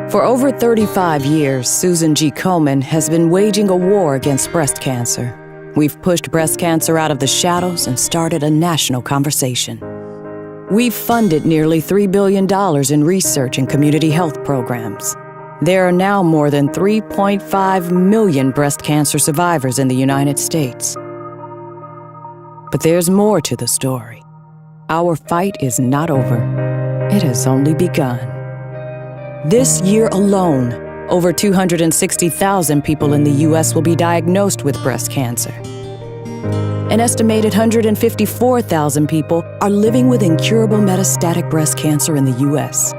For over 35 years, Susan G. Komen has been waging a war against breast cancer. We've pushed breast cancer out of the shadows and started a national conversation. We've funded nearly $3 billion in research and community health programs. There are now more than 3.5 million breast cancer survivors in the United States. But there's more to the story. Our fight is not over. It has only begun. This year alone, over 260,000 people in the U.S. will be diagnosed with breast cancer. An estimated 154,000 people are living with incurable metastatic breast cancer in the U.S.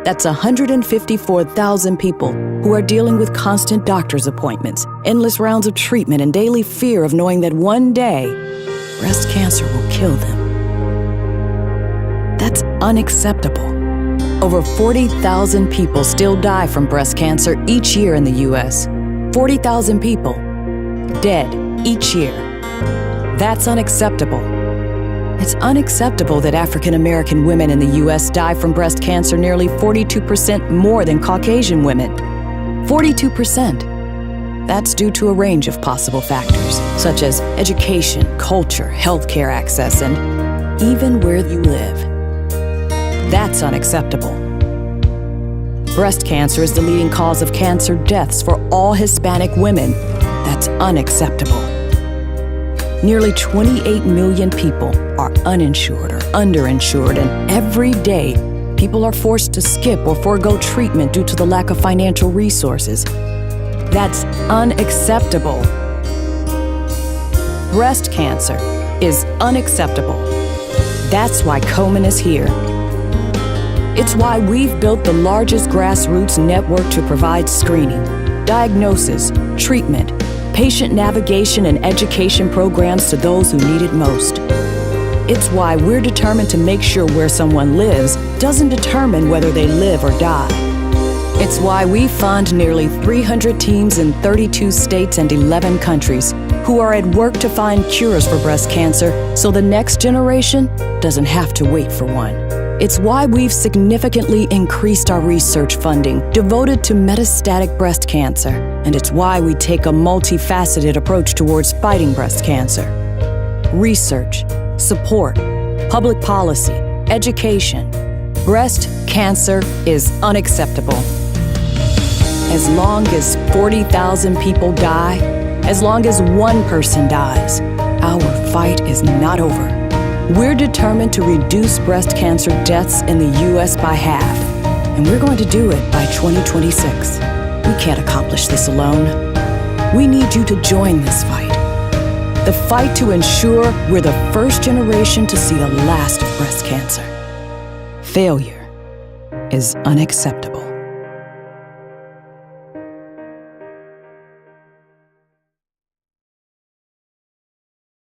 That's 154,000 people who are dealing with constant doctor's appointments, endless rounds of treatment, and daily fear of knowing that one day, breast cancer will kill them. That's unacceptable. Over 40,000 people still die from breast cancer each year in the U.S. 40,000 people dead each year. That's unacceptable. It's unacceptable that African American women in the U.S. die from breast cancer nearly 42% more than Caucasian women. 42%. That's due to a range of possible factors, such as education, culture, healthcare access, and even where you live. That's unacceptable. Breast cancer is the leading cause of cancer deaths for all Hispanic women. That's unacceptable. Nearly 28 million people are uninsured or underinsured, and every day, people are forced to skip or forego treatment due to the lack of financial resources. That's unacceptable. Breast cancer is unacceptable. That's why Komen is here. It's why we've built the largest grassroots network to provide screening, diagnosis, treatment, patient navigation, and education programs to those who need it most. It's why we're determined to make sure where someone lives doesn't determine whether they live or die. It's why we fund nearly 300 teams in 32 states and 11 countries who are at work to find cures for breast cancer so the next generation doesn't have to wait for one. It's why we've significantly increased our research funding devoted to metastatic breast cancer, and it's why we take a multifaceted approach towards fighting breast cancer. Research, support, public policy, education. Breast cancer is unacceptable. As long as 40,000 people die, as long as one person dies, our fight is not over. We're determined to reduce breast cancer deaths in the U.S. by half, and we're going to do it by 2026. We can't accomplish this alone. We need you to join this fight. The fight to ensure we're the first generation to see the last of breast cancer. Failure is unacceptable.